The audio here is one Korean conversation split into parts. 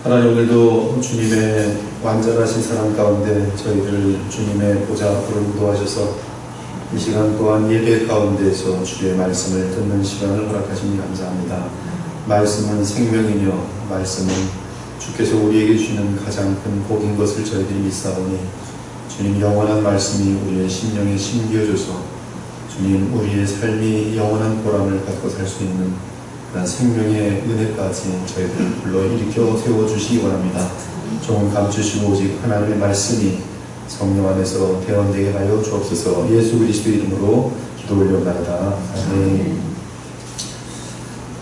하나님, 오늘도 주님의 완전하신 사랑 가운데 저희들 주님의 보좌 앞으로 인도하셔서 이 시간 또한 예배 가운데서 주의 말씀을 듣는 시간을 허락하시니 감사합니다. 말씀은 생명이며 말씀은 주께서 우리에게 주시는 가장 큰 복인 것을 저희들이 믿사오니 주님, 영원한 말씀이 우리의 심령에 심겨져서 주님, 우리의 삶이 영원한 보람을 갖고 살 수 있는 그런 생명의 은혜까지 저희들을 불러일으켜 세워주시기 원합니다. 조금 감추시고 오직 하나님의 말씀이 성령 안에서 대언되게 하여 주옵소서. 예수 그리스도의 이름으로 기도 올려옵나이다. 아멘.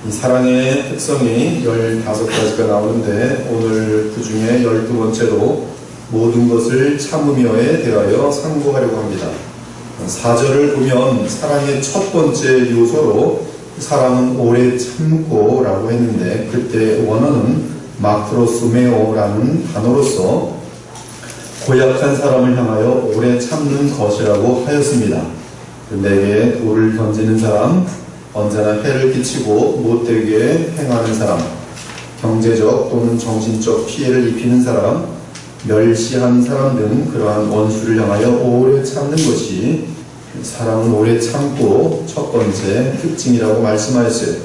이 사랑의 특성이 15가지가 나오는데 오늘 그 중에 12번째로 모든 것을 참으며에 대하여 상고하려고 합니다. 4절을 보면 사랑의 첫 번째 요소로 사랑은 오래 참고 라고 했는데 그때 원어는 마크로스메오라는 단어로서 고약한 사람을 향하여 오래 참는 것이라고 하였습니다. 내게 돌을 던지는 사람, 언제나 해를 끼치고 못되게 행하는 사람, 경제적 또는 정신적 피해를 입히는 사람, 멸시하는 사람 등 그러한 원수를 향하여 오래 참는 것이 사랑은 오래 참고 첫 번째 특징이라고 말씀하였어요.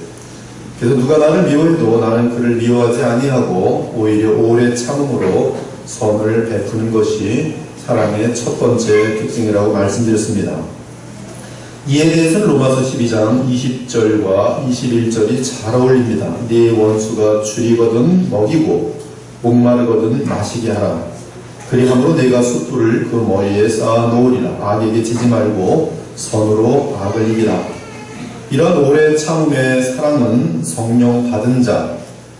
그래서 누가 나를 미워해도 나는 그를 미워하지 아니하고 오히려 오래 참음으로 선을 베푸는 것이 사랑의 첫 번째 특징이라고 말씀드렸습니다. 이에 대해서는 로마서 12장 20절과 21절이 잘 어울립니다. 네 원수가 줄이거든 먹이고 목마르거든 마시게 하라. 그리함으로 내가 숯불을 그 머리에 쌓아 놓으리라. 악에게 지지 말고 선으로 악을 이기라. 이런 오래 참음의 사랑은 성령 받은 자,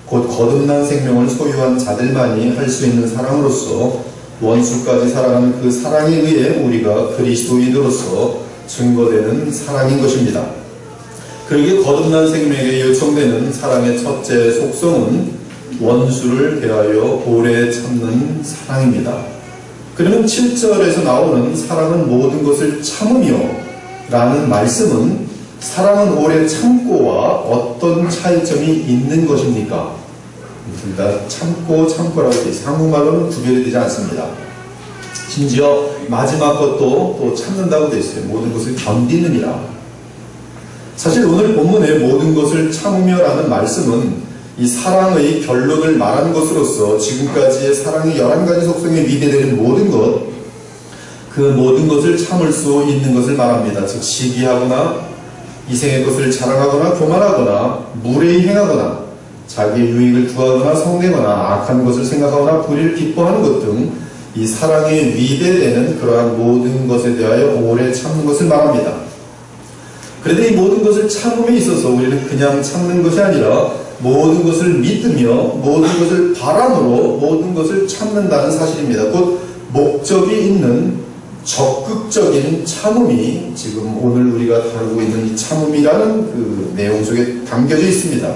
곧 거듭난 생명을 소유한 자들만이 할 수 있는 사랑으로서 원수까지 사랑하는 그 사랑에 의해 우리가 그리스도인으로서 증거되는 사랑인 것입니다. 그러기에 거듭난 생명에게 요청되는 사랑의 첫째 속성은 원수를 대하여 오래 참는 사랑입니다. 그러면 7절에서 나오는 사랑은 모든 것을 참으며 라는 말씀은 사랑은 오래 참고와 어떤 차이점이 있는 것입니까? 둘 다 참고라고 되어 있어요. 한국말로는 구별이 되지 않습니다. 심지어 마지막 것도 또 참는다고 되어 있어요. 모든 것을 견디느니라. 사실 오늘 본문의 모든 것을 참으며 라는 말씀은 이 사랑의 결론을 말하는 것으로서 지금까지의 사랑의 11가지 속성에 위배되는 모든 것, 그 모든 것을 참을 수 있는 것을 말합니다. 즉 시기하거나 이생의 것을 자랑하거나 교만하거나 무례히 행하거나 자기의 유익을 구하거나 성내거나 악한 것을 생각하거나 불의를 기뻐하는 것 등 이 사랑에 위배되는 그러한 모든 것에 대하여 오래 참는 것을 말합니다. 그런데 이 모든 것을 참음에 있어서 우리는 그냥 참는 것이 아니라 모든 것을 믿으며 모든 것을 바람으로 모든 것을 참는다는 사실입니다. 곧 목적이 있는 적극적인 참음이 지금 오늘 우리가 다루고 있는 이 참음이라는 그 내용 속에 담겨져 있습니다.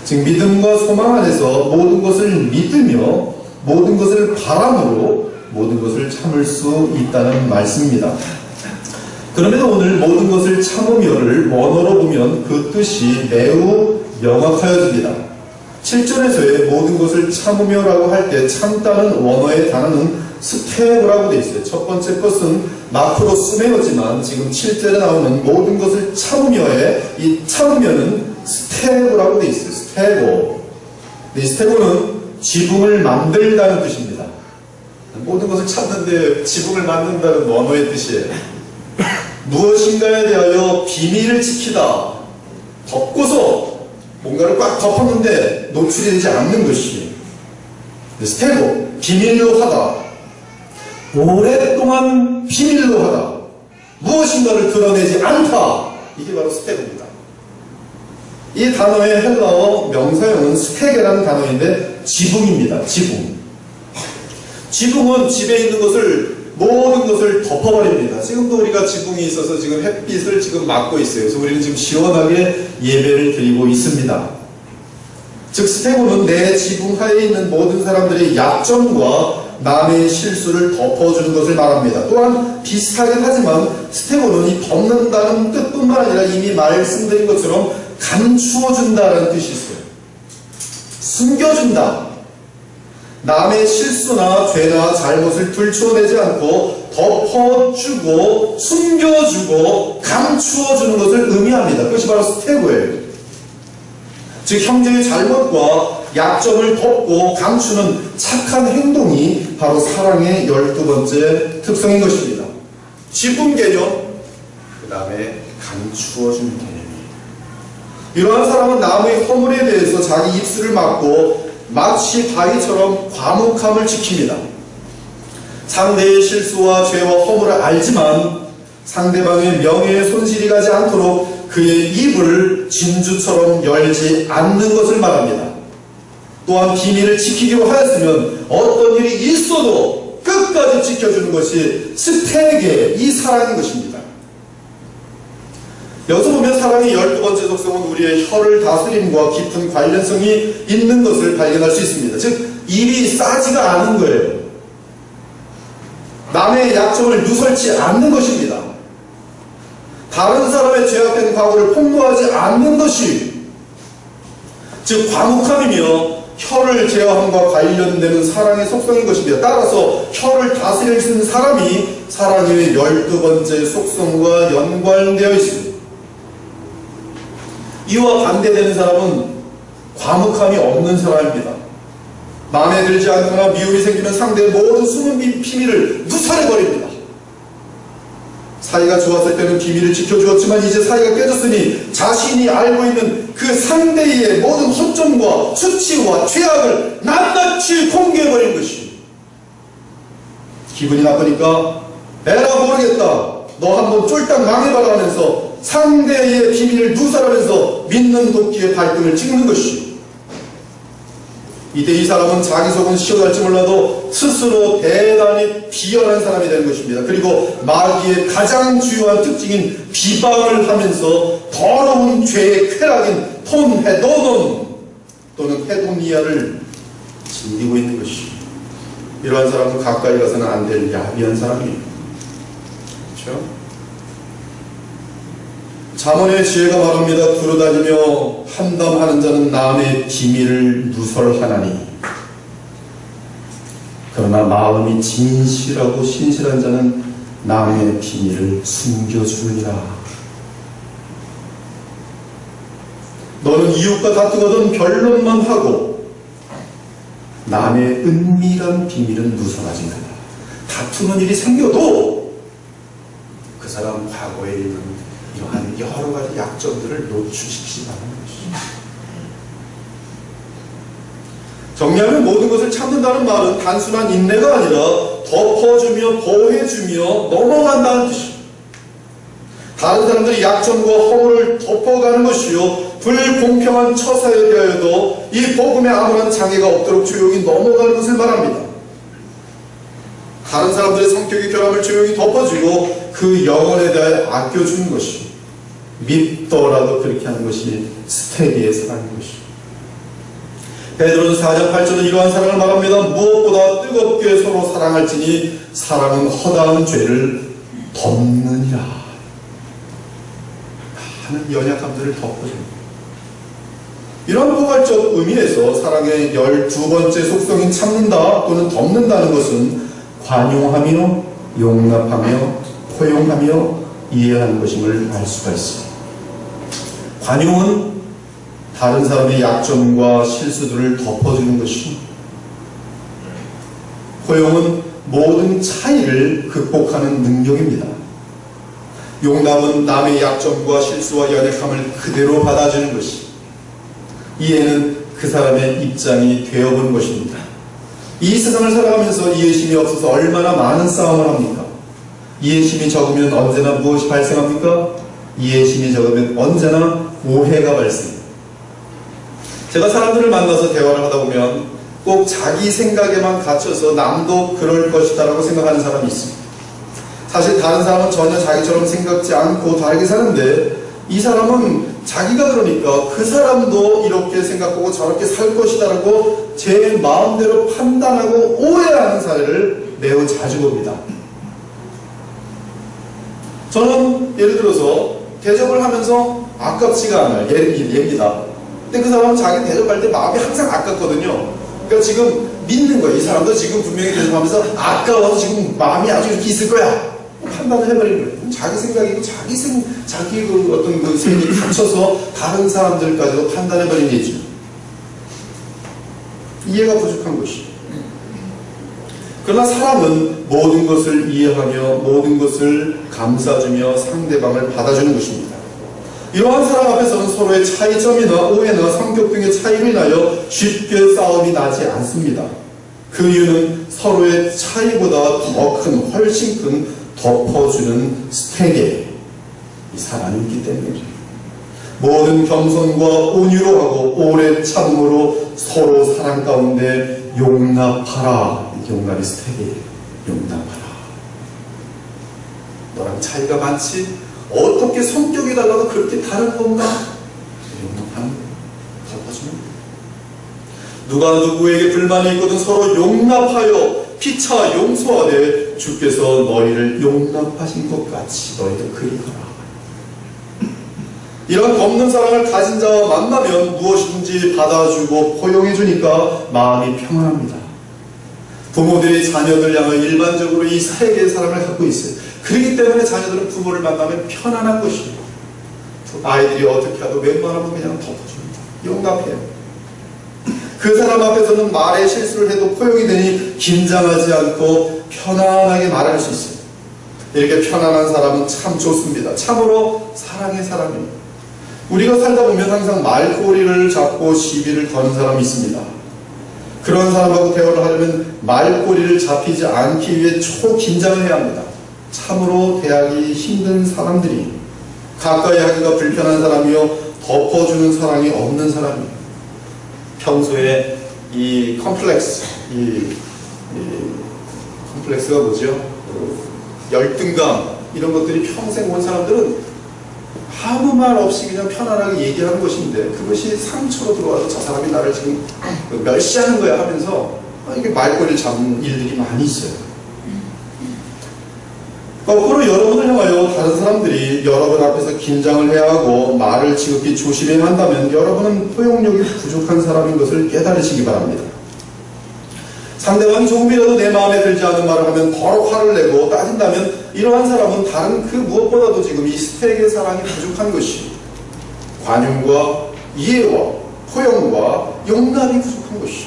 즉 믿음과 소망 안에서 모든 것을 믿으며 모든 것을 바람으로 모든 것을 참을 수 있다는 말씀입니다. 그러면 오늘 모든 것을 참으며를 원어로 보면 그 뜻이 매우 명확하여집니다. 7절에서의 모든 것을 참으며라고 할 때 참다는 원어의 단어는 스테고라고 되어 있어요. 첫 번째 것은 마크로스메오지만 지금 7절에 나오는 모든 것을 참으며의 이 참으며는 스테고라고 되어 있어요. 스테고. 이 스테고는 지붕을 만들다는 뜻입니다. 모든 것을 참는데 지붕을 만든다는 원어의 뜻이에요. 무엇인가에 대하여 비밀을 지키다, 덮고서 뭔가를 꽉 덮었는데 노출이 되지 않는 것이 스테고, 비밀로 하다, 오랫동안 비밀로 하다, 무엇인가를 드러내지 않다, 이게 바로 스테고입니다. 이 단어의 헬라어 명사형은 스테게라는 단어인데 지붕입니다. 지붕은 집에 있는 것을 모든 것을 덮어버립니다. 지금도 우리가 지붕이 있어서 지금 햇빛을 지금 막고 있어요. 그래서 우리는 지금 시원하게 예배를 드리고 있습니다. 즉 스테고는 내 지붕 하에 있는 모든 사람들의 약점과 남의 실수를 덮어주는 것을 말합니다. 또한 비슷하긴 하지만 스테고는 이 덮는다는 뜻뿐만 아니라 이미 말씀드린 것처럼 감추어준다는 뜻이 있어요. 숨겨준다. 남의 실수나 죄나 잘못을 들추어내지 않고 덮어주고 숨겨주고 감추어주는 것을 의미합니다. 그것이 바로 스테고예요. 즉 형제의 잘못과 약점을 덮고 감추는 착한 행동이 바로 사랑의 12번째 특성인 것입니다. 지분 개념, 그 다음에 감추어주는 개념이에요. 이러한 사람은 남의 허물에 대해서 자기 입술을 막고 마치 바위처럼 과묵함을 지킵니다. 상대의 실수와 죄와 허물을 알지만 상대방의 명예에 손실이 가지 않도록 그의 입을 진주처럼 열지 않는 것을 말합니다. 또한 비밀을 지키기로 하였으면 어떤 일이 있어도 끝까지 지켜주는 것이 스테게, 이 사랑인 것입니다. 여기서 보면 사랑의 12번째 속성은 우리의 혀를 다스림과 깊은 관련성이 있는 것을 발견할 수 있습니다. 즉 입이 싸지가 않은 거예요. 남의 약점을 누설치 않는 것입니다. 다른 사람의 죄악된 과거를 폭로하지 않는 것이, 즉 과묵함이며 혀를 제어함과 관련되는 사랑의 속성인 것입니다. 따라서 혀를 다스릴 수 있는 사람이 사랑의 12번째 속성과 연관되어 있습니다. 이와 반대되는 사람은 과묵함이 없는 사람입니다. 마음에 들지 않거나 미움이 생기면 상대의 모든 숨은 비밀을 누설해버립니다. 사이가 좋았을 때는 비밀을 지켜주었지만 이제 사이가 깨졌으니 자신이 알고 있는 그 상대의 모든 허점과 수치와 죄악을 낱낱이 공개해버린 것이, 기분이 나쁘니까 에라 모르겠다, 너 한번 쫄딱 망해봐라 하면서 상대의 비밀을 누설하면서 믿는 도끼의 발등을 찍는 것이, 이때 이 사람은 자기 속은 시원할지 몰라도 스스로 대단히 비열한 사람이 되는 것입니다. 그리고 마귀의 가장 주요한 특징인 비방을 하면서 더러운 죄의 쾌락인 톤헤도논 또는 헤도니아를 즐기고 있는 것이, 이러한 사람은 가까이 가서는 안 될 야비한 사람입니다. 그렇죠? 잠언의 지혜가 말합니다. 두루다니며 한담하는 자는 남의 비밀을 누설하나니, 그러나 마음이 진실하고 신실한 자는 남의 비밀을 숨겨주느니라. 너는 이웃과 다투거든 변론만 하고 남의 은밀한 비밀은 누설하지 말라. 다투는 일이 생겨도 그 사람 과거에 있는 이러한 여러 가지 약점들을 노출시키지 않는 것이죠. 정리하면 모든 것을 참는다는 말은 단순한 인내가 아니라 덮어주며 보호해주며 넘어간다는 뜻이죠. 다른 사람들의 약점과 허물을 덮어가는 것이요, 불공평한 처사에 대하여도 이 복음에 아무런 장애가 없도록 조용히 넘어가는 것을 말합니다. 다른 사람들의 성격의 결함을 조용히 덮어주고 그 영혼에 대하여 아껴주는 것이, 밉더라도 그렇게 하는 것이 스테디의 사랑인 것이. 베드로서 4장 8절은 이러한 사랑을 말합니다. 무엇보다 뜨겁게 서로 사랑할지니 사랑은 허다한 죄를 덮느니라. 하는 연약함들을 덮어줍니다. 이런 포괄적 의미에서 사랑의 12번째 속성인 참는다 또는 덮는다는 것은 관용하며 용납하며 포용하며 이해하는 것임을 알 수가 있습니다. 관용은 다른 사람의 약점과 실수들을 덮어주는 것이고, 포용은 모든 차이를 극복하는 능력입니다. 용납은 남의 약점과 실수와 연약함을 그대로 받아주는 것이, 이해는 그 사람의 입장이 되어본 것입니다. 이 세상을 살아가면서 이해심이 없어서 얼마나 많은 싸움을 합니까? 이해심이 적으면 언제나 무엇이 발생합니까? 이해심이 적으면 언제나 오해가 발생합니다. 제가 사람들을 만나서 대화를 하다 보면 꼭 자기 생각에만 갇혀서 남도 그럴 것이다 라고 생각하는 사람이 있습니다. 사실 다른 사람은 전혀 자기처럼 생각지 않고 다르게 사는데, 이 사람은 자기가 그러니까 그 사람도 이렇게 생각하고 저렇게 살 것이다 라고 제 마음대로 판단하고 오해하는 사례를 매우 자주 봅니다. 저는 예를 들어서 대접을 하면서 아깝지가 않아요. 예입니다. 근데 그 사람은 자기 대접할 때 마음이 항상 아깝거든요. 그러니까 지금 믿는 거야. 이 사람도 지금 분명히 계속하면서 아까워서 지금 마음이 아주 이렇게 있을 거야. 판단을 해버리는 거예요. 자기 생각이고 자기 그 어떤 그 생각이 갇혀서 다른 사람들까지도 판단해버리는 얘기죠. 이해가 부족한 것이죠. 그러나 사람은 모든 것을 이해하며 모든 것을 감싸주며 상대방을 받아주는 것입니다. 이러한 사람 앞에서는 서로의 차이점이나 오해나 성격 등의 차이로 인하여 쉽게 싸움이 나지 않습니다. 그 이유는 서로의 차이보다 더 큰, 훨씬 큰 덮어주는 스택에 이 사랑이 있기 때문이죠. 모든 겸손과 온유로 하고 오래 참음으로 서로 사랑 가운데 용납하라. 용납이 스택이에요. 용납하라. 너랑 차이가 많지? 어떻게 성격이 달라도 그렇게 다른 건가? 용납하는 거예요. 덮어주는 거예요. 누가 누구에게 불만이 있거든 서로 용납하여 피차 용서하되 주께서 너희를 용납하신 것 같이 너희도 그리하라. 이런 덮는 사랑을 가진 자와 만나면 무엇이든지 받아주고 포용해주니까 마음이 평안합니다. 부모들이 자녀들 향해 일반적으로 이 세 개의 사랑을 갖고 있어요. 그렇기 때문에 자녀들은 부모를 만나면 편안한 것이에요. 아이들이 어떻게 하도 웬만하면 그냥 덮어줍니다. 용납해요. 그 사람 앞에서는 말에 실수를 해도 포용이 되니 긴장하지 않고 편안하게 말할 수 있어요. 이렇게 편안한 사람은 참 좋습니다. 참으로 사랑의 사람입니다. 우리가 살다 보면 항상 말꼬리를 잡고 시비를 거는 사람이 있습니다. 그런 사람하고 대화를 하려면 말꼬리를 잡히지 않기 위해 초긴장을 해야 합니다. 참으로 대하기 힘든 사람들이 가까이 하기가 불편한 사람이요 덮어주는 사랑이 없는 사람이에요. 평소에 이 컴플렉스, 컴플렉스가 뭐죠? 열등감 이런 것들이 평생 온 사람들은 아무 말 없이 그냥 편안하게 얘기하는 것인데 그것이 상처로 들어와서 저 사람이 나를 지금 멸시하는 거야 하면서 이게 말꼬리를 잡는 일들이 많이 있어요. 거꾸로 여러분을 향하여 다른 사람들이 여러분 앞에서 긴장을 해야 하고 말을 지극히 조심해야 한다면 여러분은 포용력이 부족한 사람인 것을 깨달으시기 바랍니다. 상대방이 조금이라도 내 마음에 들지 않은 말을 하면 바로 화를 내고 따진다면 이러한 사람은 다른 그 무엇보다도 지금 이 스택의 사랑이 부족한 것이 관용과 이해와 포용과 용납이 부족한 것이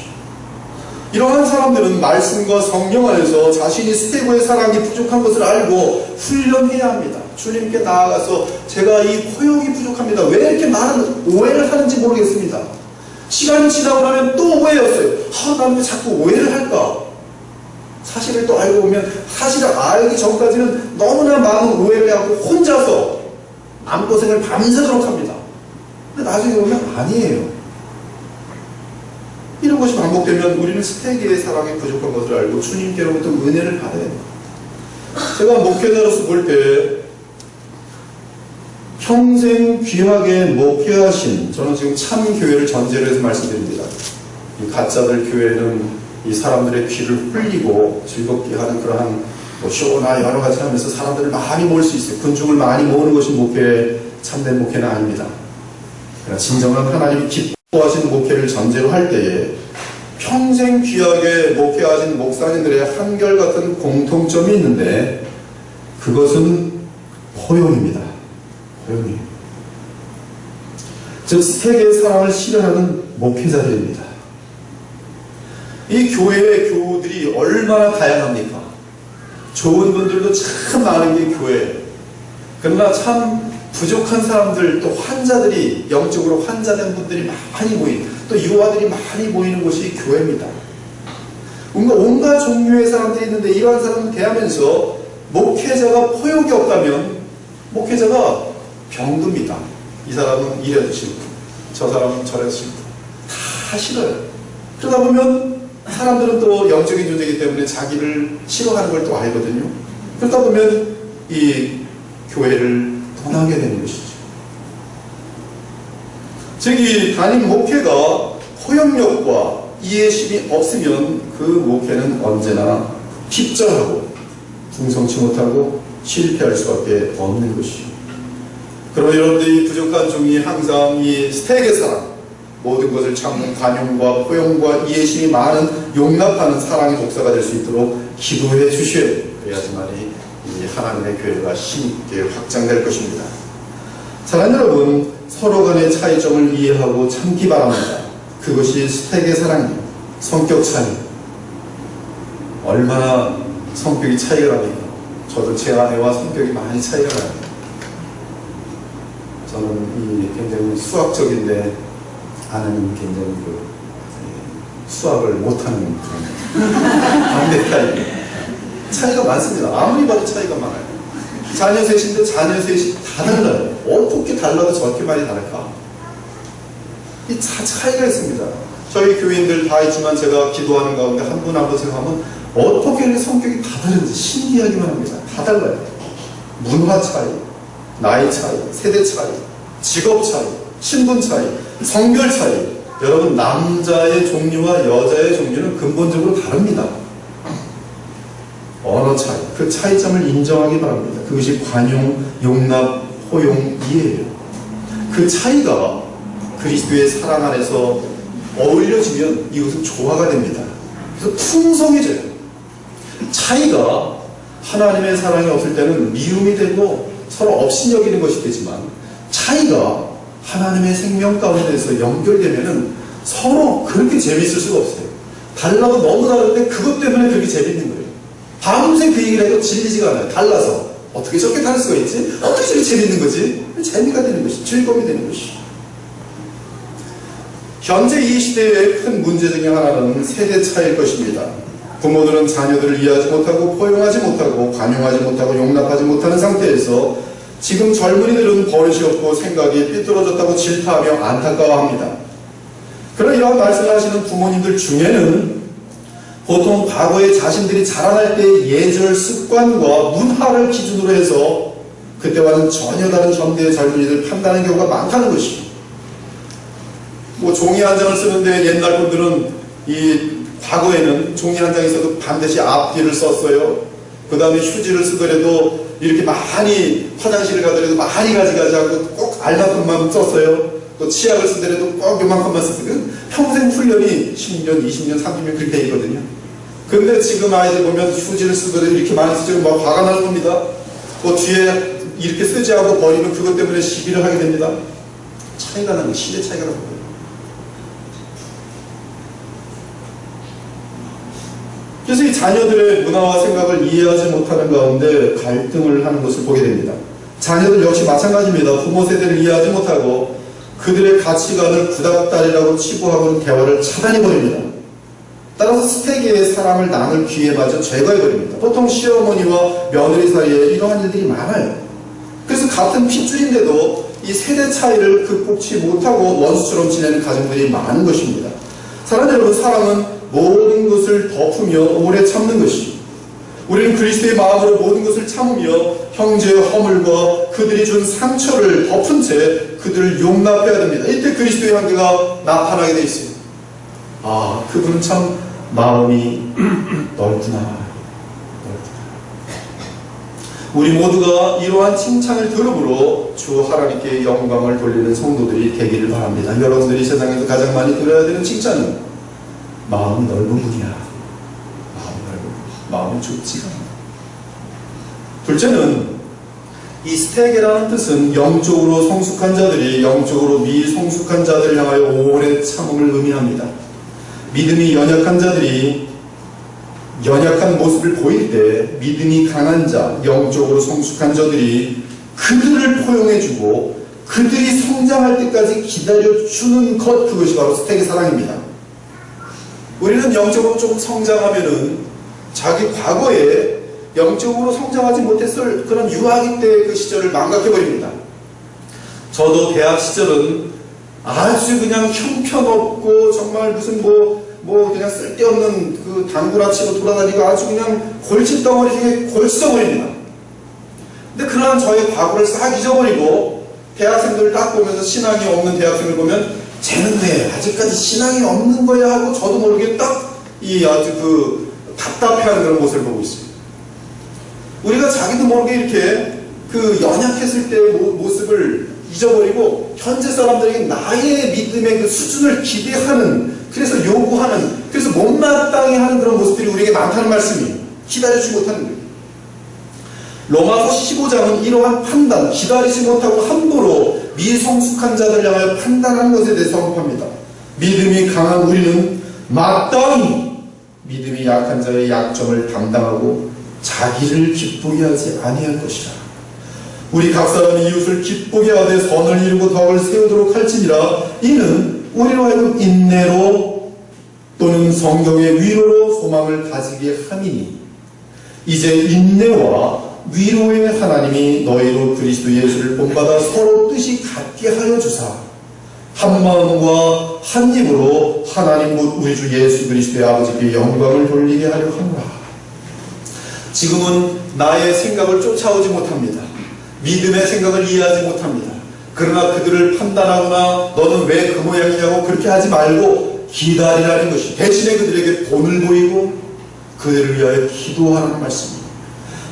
이러한 사람들은 말씀과 성령 안에서 자신이 스테고의 사랑이 부족한 것을 알고 훈련해야 합니다. 주님께 나아가서 제가 이 포용이 부족합니다. 왜 이렇게 많은 오해를 하는지 모르겠습니다. 시간이 지나고 나면 또 오해였어요. 나는 왜 자꾸 오해를 할까? 사실을 또 알고 보면 사실을 알기 전까지는 너무나 많은 오해를 하고 혼자서 마음고생을 밤새도록 합니다. 근데 나중에 보면 아니에요. 이런 것이 반복되면 우리는 스테기의 사랑이 부족한 것을 알고 주님께로부터 은혜를 받아야 합니다. 제가 목회자로서 볼 때 평생 귀하게 목회하신 저는 지금 참 교회를 전제로 해서 말씀드립니다. 이 가짜들 교회는 이 사람들의 귀를 흘리고 즐겁게 하는 그러한 쇼나 여러 가지 하면서 사람들을 많이 모을 수 있어요. 군중을 많이 모으는 것이 목회, 참된 목회는 아닙니다. 그러나 진정한 하나님이 기뻐하시는 목회를 전제로 할 때에 평생 귀하게 목회하신 목사님들의 한결같은 공통점이 있는데 그것은 포용입니다. 포용이에요. 즉 스테기의 사랑을 실현하는 목회자들입니다. 이 교회의 교우들이 얼마나 다양합니까? 좋은 분들도 참 많은 게 교회예요. 그러나 참 부족한 사람들, 또 환자들이, 영적으로 환자된 분들이 많이 모이는, 또 유아들이 많이 모이는 곳이 교회입니다. 온갖 종류의 사람들이 있는데 이러한 사람을 대하면서 목회자가 포용이 없다면 목회자가 병듭니다. 이 사람은 이래도 싫고 저 사람은 저래도 싫고 다 싫어요. 그러다 보면 사람들은 또 영적인 존재이기 때문에 자기를 싫어하는 걸 또 알거든요. 그러다 보면 이 교회를 떠나게 되는 것이죠. 즉 이 담임 목회가 포용력과 이해심이 없으면 그 목회는 언제나 핍절하고 풍성치 못하고 실패할 수밖에 없는 것이죠. 그러면 여러분들이 부족한 종이 항상 이 스테기의 사랑, 모든 것을 참는 관용과 포용과 이해심이 많은 용납하는 사랑의 독사가 될 수 있도록 기도해 주셔요. 그래야지만이 이 하나님의 교회가 힘있게 확장될 것입니다. 사랑하는 여러분, 서로 간의 차이점을 이해하고 참기 바랍니다. 그것이 스택의 사랑이에요. 성격 차이. 얼마나 성격이 차이가 납니까? 저도 제 아내와 성격이 많이 차이가 납니다. 저는 굉장히 수학적인데 아내는 굉장히 수학을 못하는 그런 반대 타입이에요. 차이가 많습니다. 아무리 봐도 차이가 많아요. 자녀 셋인데 자녀 셋이 다 달라요. 어떻게 달라도 저렇게 많이 다를까? 이 차이가 있습니다. 저희 교인들 다 있지만 제가 기도하는 가운데 한 분 한 분 생각하면 어떻게 이렇게 성격이 다 다른지 신기하기만 합니다. 다 달라요. 문화 차이, 나이 차이, 세대 차이, 직업 차이, 신분 차이, 성별 차이. 여러분, 남자의 종류와 여자의 종류는 근본적으로 다릅니다. 언어 차이, 그 차이점을 인정하기 바랍니다. 그것이 관용, 용납, 포용, 이해예요. 그 차이가 그리스도의 사랑 안에서 어울려지면 이것은 조화가 됩니다. 그래서 풍성해져요. 차이가 하나님의 사랑이 없을 때는 미움이 되고 서로 업신여기는 것이 되지만, 차이가 하나님의 생명 가운데서 연결되면은 서로 그렇게 재밌을 수가 없어요. 달라도 너무 다른데 그것 때문에 그렇게 재밌는 거예요. 밤새 그 얘기를 해도 질리지가 않아요. 달라서. 어떻게 저렇게 다를 수가 있지? 어떻게 저렇게 재밌는 거지? 재미가 되는 것이, 즐거움이 되는 것이. 현재 이 시대의 큰 문제 중에 하나는 세대 차이일 것입니다. 부모들은 자녀들을 이해하지 못하고 포용하지 못하고 관용하지 못하고 용납하지 못하는 상태에서 지금 젊은이들은 버릇이 없고 생각이 삐뚤어졌다고 질타하며 안타까워합니다. 그러나 이러한 말씀을 하시는 부모님들 중에는 보통 과거에 자신들이 자라날 때의 예절, 습관과 문화를 기준으로 해서 그때와는 전혀 다른 현대의 젊은이들 판단하는 경우가 많다는 것이죠. 종이 한 장을 쓰는데 옛날 분들은 과거에는 종이 한 장이 있어도 반드시 앞뒤를 썼어요. 그 다음에 휴지를 쓰더라도 이렇게 많이 화장실을 가더라도 많이 가져가지 않고 꼭 알만큼만 썼어요. 또 치약을 쓰더라도 꼭 요만큼만 썼어요. 평생 훈련이 10년, 20년, 30년 그렇게 돼 있거든요. 근데 지금 아이들 보면 휴지를 쓰더라도 이렇게 많이 쓰죠. 막 화가 날 겁니다. 또 뒤에 이렇게 쓰지 않고 버리면 그것 때문에 시비를 하게 됩니다. 차이가 나는, 시대 차이가 나는 거예요. 그래서 이 자녀들의 문화와 생각을 이해하지 못하는 가운데 갈등을 하는 것을 보게 됩니다. 자녀들 역시 마찬가지입니다. 부모 세대를 이해하지 못하고 그들의 가치관을 구닥다리라고 치부하고는 대화를 차단해버립니다. 따라서 스테기의 사람을 나눌 기회에 맞아 제거해버립니다. 보통 시어머니와 며느리 사이에 이러한 일들이 많아요. 그래서 같은 핏줄인데도 이 세대 차이를 극복치 못하고 원수처럼 지내는 가정들이 많은 것입니다. 사랑하는 여러분, 사랑은 모든 것을 덮으며 오래 참는 것이, 우리는 그리스도의 마음으로 모든 것을 참으며 형제의 허물과 그들이 준 상처를 덮은 채 그들을 용납해야 됩니다. 이때 그리스도의 향기가 나타나게 되어 있습니다. 아, 그분은 참 마음이 넓구나. 우리 모두가 이러한 칭찬을 들음으로 주 하나님께 영광을 돌리는 성도들이 되기를 바랍니다. 여러분들이 세상에서 가장 많이 들어야 되는 칭찬은 마음은 넓은 분이야. 마음은 넓은 분. 마음은 좁지가 않아. 둘째는 이 스테게라는 뜻은 영적으로 성숙한 자들이 영적으로 미성숙한 자들을 향하여 오래 참음을 의미합니다. 믿음이 연약한 자들이 연약한 모습을 보일 때 믿음이 강한 자, 영적으로 성숙한 자들이 그들을 포용해주고 그들이 성장할 때까지 기다려주는 것, 그것이 바로 스테게 사랑입니다. 우리는 영적으로 조금 성장하면은 자기 과거에 영적으로 성장하지 못했을 그런 유아기 때 그 시절을 망각해버립니다. 저도 대학 시절은 아주 그냥 형편없고 정말 무슨 그냥 쓸데없는 그 당구라치고 돌아다니고 아주 그냥 골칫덩어리 중에 골칫덩어리입니다. 근데 그러한 저의 과거를 싹 잊어버리고 대학생들을 딱 보면서 신앙이 없는 대학생을 보면 쟤는 왜 아직까지 신앙이 없는 거야 하고 저도 모르게 딱 아주 답답해하는 그런 모습을 보고 있습니다. 우리가 자기도 모르게 이렇게 그 연약했을 때의 모습을 잊어버리고 현재 사람들에게 나의 믿음의 그 수준을 기대하는, 그래서 요구하는, 그래서 못마땅해 하는 그런 모습들이 우리에게 많다는 말씀이에요. 기다리지 못하는 거예요. 로마서 15장은 이러한 판단, 기다리지 못하고 함부로 미성숙한 자들 향하여 판단하는 것에 대해서 언급합니다. 믿음이 강한 우리는 마땅히 믿음이 약한 자의 약점을 담당하고 자기를 기쁘게 하지 아니할 것이라. 우리 각 사람이 이웃을 기쁘게 하되 선을 이루고 덕을 세우도록 할지니라. 이는 우리로 하여금 인내로 또는 성경의 위로로 소망을 가지게 함이니 이제 인내와 위로의 하나님이 너희로 그리스도 예수를 본받아 서로 뜻이 같게 하여 주사 한 마음과 한 입으로 하나님 곧 우리 주 예수 그리스도의 아버지께 영광을 돌리게 하려 하노라. 지금은 나의 생각을 쫓아오지 못합니다. 믿음의 생각을 이해하지 못합니다. 그러나 그들을 판단하거나 너는 왜 그 모양이냐고 그렇게 하지 말고 기다리라는 것이, 대신에 그들에게 본을 보이고 그들을 위하여 기도하라는 말씀입니다.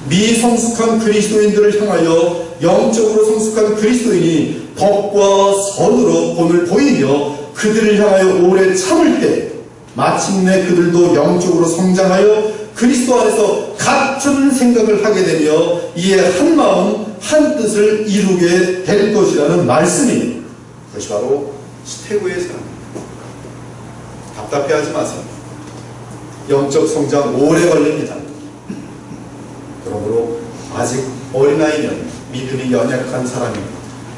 미성숙한 그리스도인들을 향하여 영적으로 성숙한 그리스도인이 덕과 선으로 본을 보이며 그들을 향하여 오래 참을 때 마침내 그들도 영적으로 성장하여 그리스도 안에서 같은 생각을 하게 되며 이에 한 마음 한 뜻을 이루게 될 것이라는 말씀입니다. 그것이 바로 스테고의 사람입니다. 답답해하지 마세요. 영적 성장 오래 걸립니다. 그러므로 아직 어린아이면 믿음이 연약한 사람이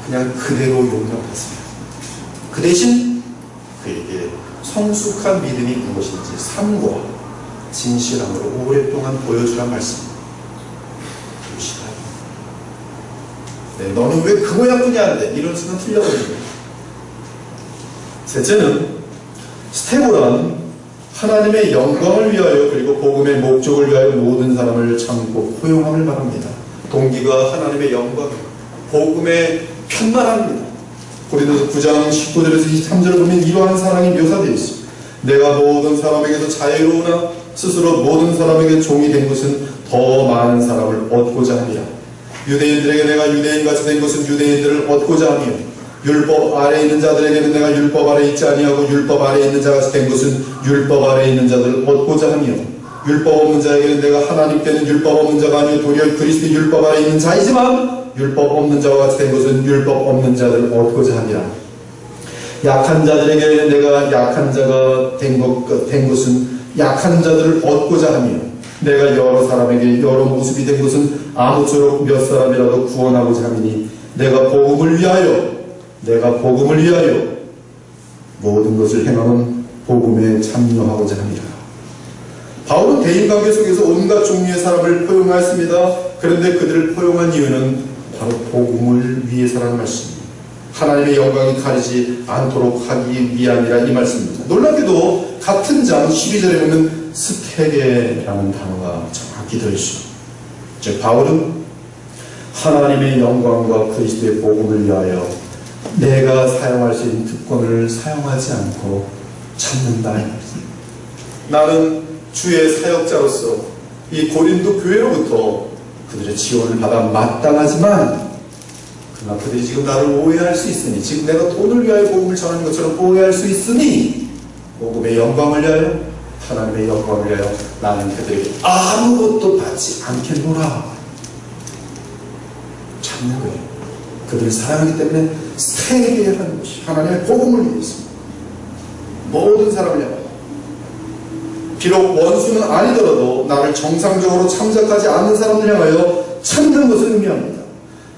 그냥 그대로 용납하세요. 그 대신 그에게 성숙한 믿음이 무엇인지 삶과 진실함으로 오랫동안 보여주란 말씀입니다. 네, 너는 왜 그 모양뿐이 안 돼? 이런 수는 틀려버립니다. 셋째는 스테고란 하나님의 영광을 위하여 그리고 복음의 목적을 위하여 모든 사람을 참고 포용함을 말합니다. 동기가 하나님의 영광, 복음의 편만합니다. 고린도서 9장 19절에서 23절을 보면 이러한 사랑이 묘사되어 있습니다. 내가 모든 사람에게도 자유로우나 스스로 모든 사람에게 종이 된 것은 더 많은 사람을 얻고자 함이라. 유대인들에게 내가 유대인같이 된 것은 유대인들을 얻고자 하며 율법 아래에 있는 자들에게는 내가 율법 아래에 있지 아니하고 율법 아래에 있는 자같이 된 것은 율법 아래에 있는 자들을 얻고자 하며 율법 없는 자에게는 내가 하나님께는 율법 없는 자가 아니요 도리어 그리스도 율법 아래에 있는 자이지만 율법 없는 자와 같이 된 것은 율법 없는 자들을 얻고자 하니라. 약한 자들에게 내가 약한 자가 된 것은 약한 자들을 얻고자 하며 내가 여러 사람에게 여러 모습이 된 것은 아무쪼록 몇 사람이라도 구원하고자 함이니 내가 복음을 위하여 모든 것을 행함은 복음에 참여하고자 합니다. 바울은 대인관계 속에서 온갖 종류의 사람을 포용하였습니다. 그런데 그들을 포용한 이유는 바로 복음을 위해서라는 말씀입니다. 하나님의 영광이 가리지 않도록 하기 위함이라 이 말씀입니다. 놀랍게도 같은 장 12절에 보면 스테게라는 단어가 정확히 들어있습니다. 즉 바울은 하나님의 영광과 그리스도의 복음을 위하여 내가 사용할 수 있는 특권을 사용하지 않고 참는다. 나는 주의 사역자로서 이 고린도 교회로부터 그들의 지원을 받아 마땅하지만 그러나 그들이 지금 나를 오해할 수 있으니, 지금 내가 돈을 위하여 복음을 전하는 것처럼 오해할 수 있으니 복음의 영광을 위하여, 하나님의 영광을 위하여 나는 그들에게 아무것도 받지 않겠노라. 참는 거예요. 그들을 사랑하기 때문에 세게 하는 것이 하나님의 복음을 위해서입니다. 모든 사람을 향하여, 비록 원수는 아니더라도 나를 정상적으로 참작하지 않는 사람들 향하여 참는 것을 의미합니다.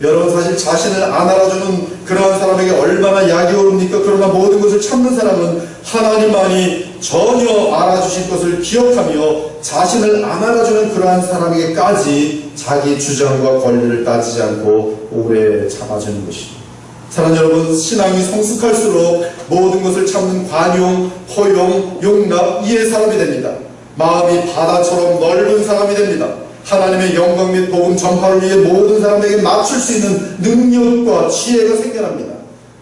여러분 사실 자신을 안 알아주는 그러한 사람에게 얼마나 약이 오릅니까? 그러나 모든 것을 참는 사람은 하나님만이 전혀 알아주실 것을 기억하며 자신을 안 알아주는 그러한 사람에게까지 자기 주장과 권리를 따지지 않고 오래 참아주는 것입니다. 사랑하는 여러분, 신앙이 성숙할수록 모든 것을 참는 관용, 허용, 용납, 이해의 사람이 됩니다. 마음이 바다처럼 넓은 사람이 됩니다. 하나님의 영광 및 복음 전파를 위해 모든 사람에게 맞출 수 있는 능력과 지혜가 생겨납니다.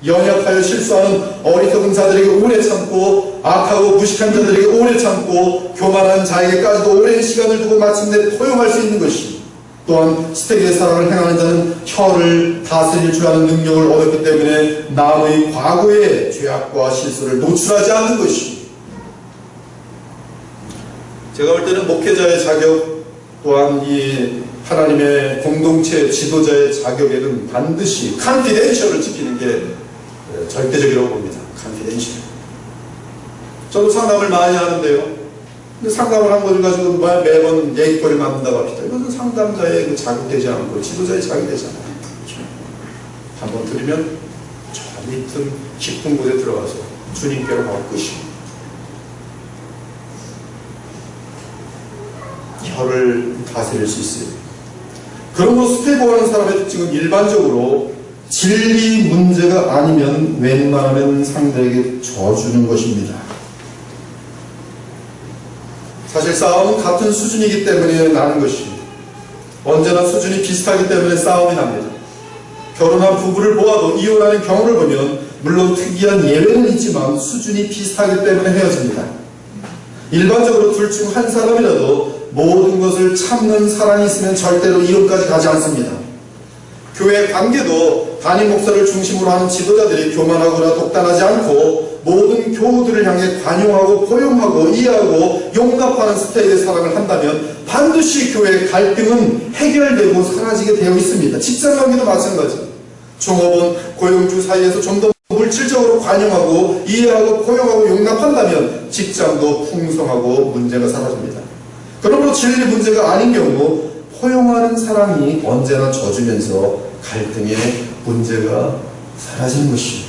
연약하여 실수하는 어리석은 자들에게 오래 참고, 악하고 무식한 자들에게 오래 참고, 교만한 자에게까지도 오랜 시간을 두고 마침내 포용할 수 있는 것이 또한 스테기의 사랑을 행하는 자는 혀를 다스릴 줄 아는 능력을 얻었기 때문에 남의 과거의 죄악과 실수를 노출하지 않는 것이, 제가 볼 때는 목회자의 자격 또한 이 하나님의 공동체 지도자의 자격에는 반드시 컨피덴셜을 지키는 게 절대적이라고 봅니다. 컨피덴셜. 저도 상담을 많이 하는데요. 근데 상담을 한 것을 가지고 매번 얘기거리 만든다고 합시다. 이것은 상담자의 자극되지 않고 지도자의 자극이 되잖아요. 한번 들으면 저 밑은 깊은 곳에 들어가서 주님께로 가고 끝이고, 혀를 다스릴 수 있어요. 그러므로 스테고라는 사람의 특징은 일반적으로 진리 문제가 아니면 웬만하면 상대에게 져주는 것입니다. 사실 싸움은 같은 수준이기 때문에 나는 것입니다. 언제나 수준이 비슷하기 때문에 싸움이 납니다. 결혼한 부부를 보아도 이혼하는 경우를 보면 물론 특이한 예외는 있지만 수준이 비슷하기 때문에 헤어집니다. 일반적으로 둘 중 한 사람이라도 모든 것을 참는 사랑이 있으면 절대로 이혼까지 가지 않습니다. 교회 관계도 담임 목사를 중심으로 하는 지도자들이 교만하거나 독단하지 않고 모든 교우들을 향해 관용하고 포용하고 이해하고 용납하는 스타일의 사랑을 한다면 반드시 교회의 갈등은 해결되고 사라지게 되어 있습니다. 직장관계도 마찬가지. 종업원, 고용주 사이에서 좀 더 물질적으로 관용하고 이해하고 포용하고 용납한다면 직장도 풍성하고 문제가 사라집니다. 그러므로 진리 문제가 아닌 경우 포용하는 사랑이 언제나 져주면서 갈등의 문제가 사라지는 것입니다.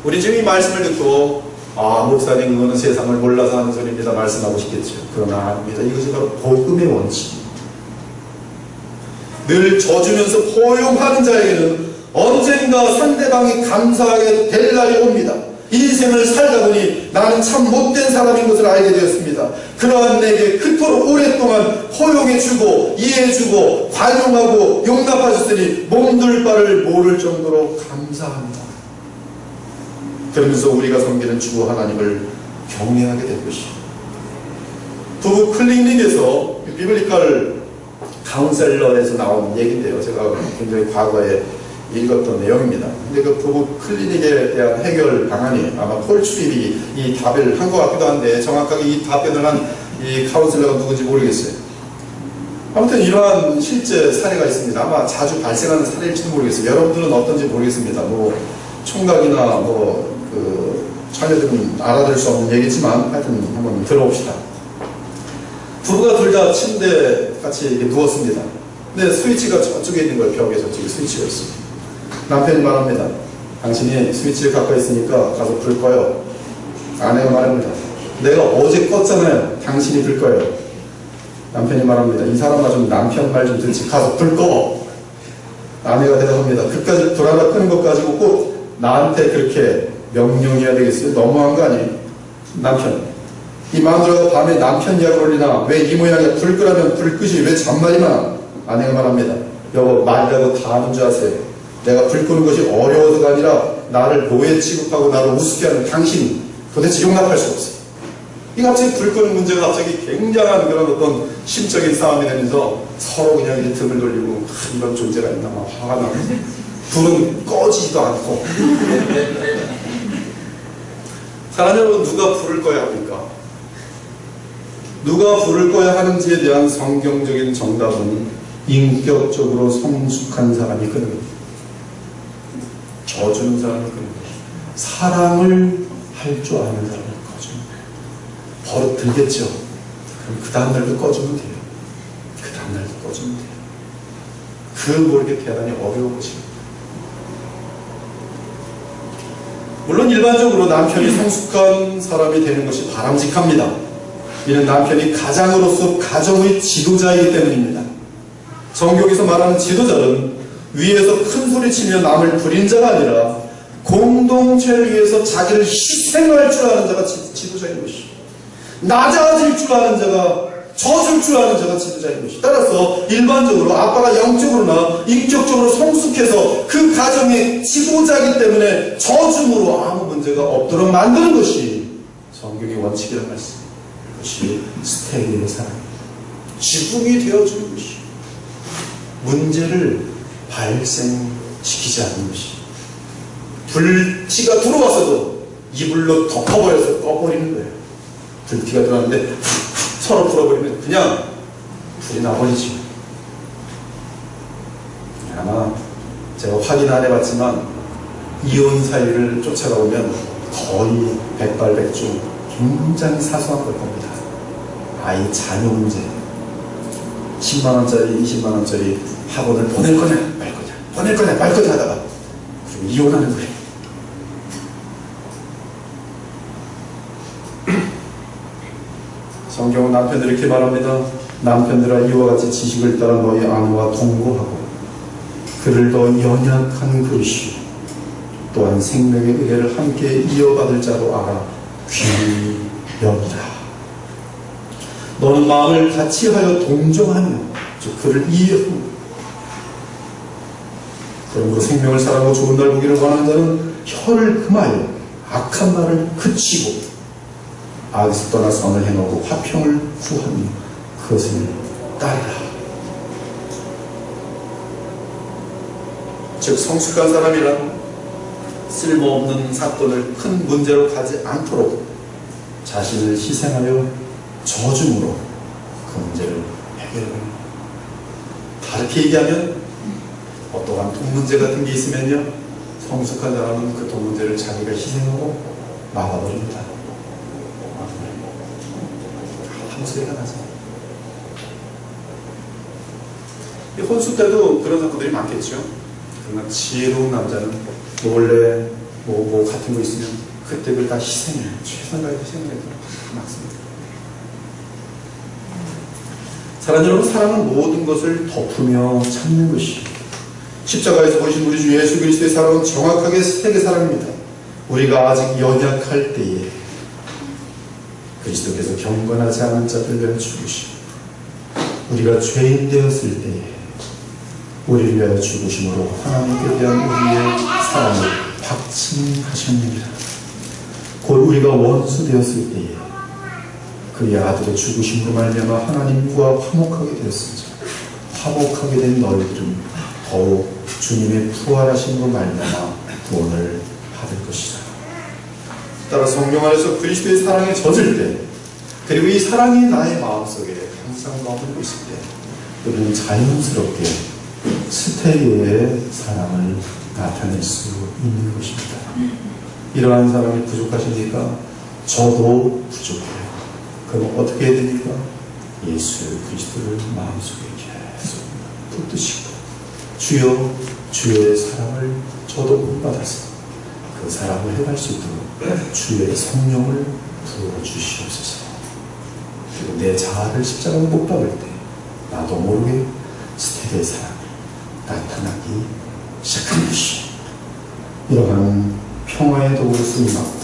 우리 지금 이 말씀을 듣고 목사님 그거는 세상을 몰라서 하는 소리입니다 말씀하고 싶겠죠. 그러나 아닙니다. 이것이 바로 복음의 원칙입니다. 늘 져주면서 포용하는 자에게는 언젠가 상대방이 감사하게 될 날이 옵니다. 인생을 살다 보니 나는 참 못된 사람인 것을 알게 되었습니다. 그러한 내게 그토록 오랫동안 포용해주고 이해해주고 관용하고 용납하셨으니 몸둘 바를 모를 정도로 감사합니다. 그러면서 우리가 섬기는 주 하나님을 경외하게 될 것입니다. 부부 클리닉에서 비블리컬 카운셀러에서 나온 얘기인데요. 제가 굉장히 과거에 읽었던 내용입니다. 근데 그 부부 클리닉에 대한 해결 방안이 아마 폴 트립이 이 답을 한 것 같기도 한데 정확하게 이 답변을 한 이 카운셀러가 누군지 모르겠어요. 아무튼 이러한 실제 사례가 있습니다. 아마 자주 발생하는 사례일지도 모르겠어요. 여러분들은 어떤지 모르겠습니다. 총각이나 자녀들은 알아들 수 없는 얘기지만 하여튼 한번 들어봅시다. 부부가 둘 다 침대 같이 이렇게 누웠습니다. 근데 스위치가 저쪽에 있는 거예요. 벽에 저쪽에 스위치가 있습니다. 남편이 말합니다. 당신이 스위치를 갖고 있으니까 가서 불 꺼요. 아내가 말합니다. 내가 어제 껐잖아요. 당신이 불 꺼요. 남편이 말합니다. 이 사람아 좀 남편 말 좀 듣지. 가서 불 꺼. 아내가 대답합니다. 그까지 불 하나 끄는 것 가지고 꼭 나한테 그렇게 명령해야 되겠어요? 너무한 거 아니에요? 남편. 이 마누라가 밤에 남편 이야기 올리나 왜 이 모양이야? 불 끄라면 불 끄지 왜 잔말이만 하나? 아내가 말합니다. 여보 말이라고 다 하는 줄 아세요? 내가 불 끄는 것이 어려워서가 아니라 나를 노예 취급하고 나를 우습게 하는 당신 도대체 용납할 수 없어요. 이 갑자기 불 끄는 문제가 갑자기 굉장한 그런 어떤 심적인 싸움이 되면서 서로 그냥 이제 등을 돌리고 이런 존재가 있나 막 화가 나고 불은 꺼지지도 않고 사람 여러분 누가 불을 꺼야 합니까? 누가 불을 꺼야 하는지에 대한 성경적인 정답은 인격적으로 성숙한 사람이 끄는 겁니다. 져주는 사람이 끄는 겁니다. 사랑을 할 줄 아는 사람을 꺼주는 거예요. 버릇 들겠죠? 그럼 그 다음날도 꺼주면 돼요. 그 다음날도 꺼주면 돼요. 그 모르게 대단히 어려운 것입니다. 물론 일반적으로 남편이 성숙한 사람이 되는 것이 바람직합니다. 이는 남편이 가장으로서 가정의 지도자이기 때문입니다. 성경에서 말하는 지도자는 위에서 큰 소리치며 남을 부린 자가 아니라 공동체를 위해서 자기를 희생할 줄 아는 자가 지도자인 것이죠. 낮아질 줄 아는 자가 져줄 줄 아는 자가 지도자인 것이죠. 따라서 일반적으로 아빠가 영적으로나 인격적으로 성숙해서 그 가정의 지도자이기 때문에 져줌으로 아무 문제가 없도록 만드는 것이 성경의 원칙이라는 말씀. 그것이 스테기의 사랑입니다. 지붕이 되어주는 것이 문제를 발생시키지 않는 것이. 불티가 들어왔어도 이불로 덮어버려서 꺼버리는 거예요. 불티가 들어왔는데 서로 풀어버리면 그냥 불이 나버리지. 아마 제가 확인 안 해봤지만 이혼 사유를 쫓아가보면 거의 백발백중 굉장히 사소한 걸 겁니다. 아이 자녀 문제, 10만원짜리 20만원짜리 학원을 보낼 거냐 말 거냐, 보낼 거냐 말 거냐 하다가 그리고 이혼하는 거예요. 성경은 남편들 이렇게 말합니다. 남편들아 이와 같이 지식을 따라 너희 아내와 동거하고 그를 더 연약한 그릇이요 또한 생명의 의례를 함께 이어받을 자로 알아 귀히 여기라. 너는 마음을 같이 하여 동정하며 즉 그를 이해하고 그러므로 생명을 사랑하고 좋은 날 보기를 원하는 자는 혀를 금하여 악한 말을 그치고 악에서 떠나 선을 행하고 화평을 구하며 그것을 따르라. 즉 성숙한 사람이란 쓸모없는 사건을 큰 문제로 가지 않도록 자신을 희생하여 저중으로 그 문제를 해결합니다. 다르게 얘기하면 어떠한 돈 문제 같은 게 있으면요, 성숙한 사람은 그 돈 문제를 자기가 희생하고 막아버립니다. 아무 소리가 나죠. 혼수 때도 그런 사건들이 많겠죠. 그러나 지혜로운 남자는 몰래 뭐 같은 거 있으면 그때 그걸 다 희생해요. 최선을 다해서 희생해서 막습니다. 사랑하는 여러분, 사랑은 모든 것을 덮으며 참는 것이 십자가에서 보신 우리 주 예수 그리스도의 사랑은 정확하게 세계 사랑입니다. 우리가 아직 연약할 때에 그리스도께서 경건하지 않은 자들 위하여 죽으시고 우리가 죄인 되었을 때에 우리를 위하여 죽으심으로 하나님께 대한 우리의 사랑을 확증하셨느니라. 곧 우리가 원수 되었을 때에 그의 아들의 죽으심으로 말미암아 하나님과 화목하게 되었으니 화목하게 된 너희들은 더욱 주님의 부활하심으로 말미암아 구원을 받을 것이다. 따라 성령 안에서 그리스도의 사랑에 젖을 때, 그리고 이 사랑이 나의 마음속에 항상 머물고 있을 때 우리는 자연스럽게 스테이의 사랑을 나타낼 수 있는 것입니다. 이러한 사랑이 부족하십니까? 저도 부족해요. 그럼 어떻게 해야 됩니까? 예수 그리스도를 마음속에 계속 붙드시고 주여, 주의 사랑을 저도 못 받아서 그 사랑을 해갈 수 있도록 주의 성령을 부어주시옵소서. 그리고 내 자아를 십자가에 못 박을 때 나도 모르게 스테이의 사랑이 나타나기 시작하는 것이 이러한 평화의 도구로 쓰임받고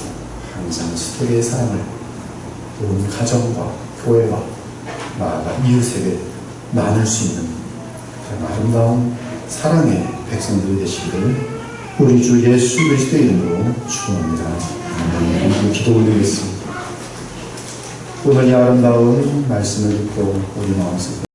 항상 스테이의 사랑을 온 가정과 교회와 나아가 이웃에게 나눌 수 있는 그런 아름다운 사랑의 백성들이 되시기를 우리 주 예수 그리스도의 이름으로 축원합니다. 기도 올리겠습니다. 오늘 이 아름다운 말씀을 듣고 우리 마음속에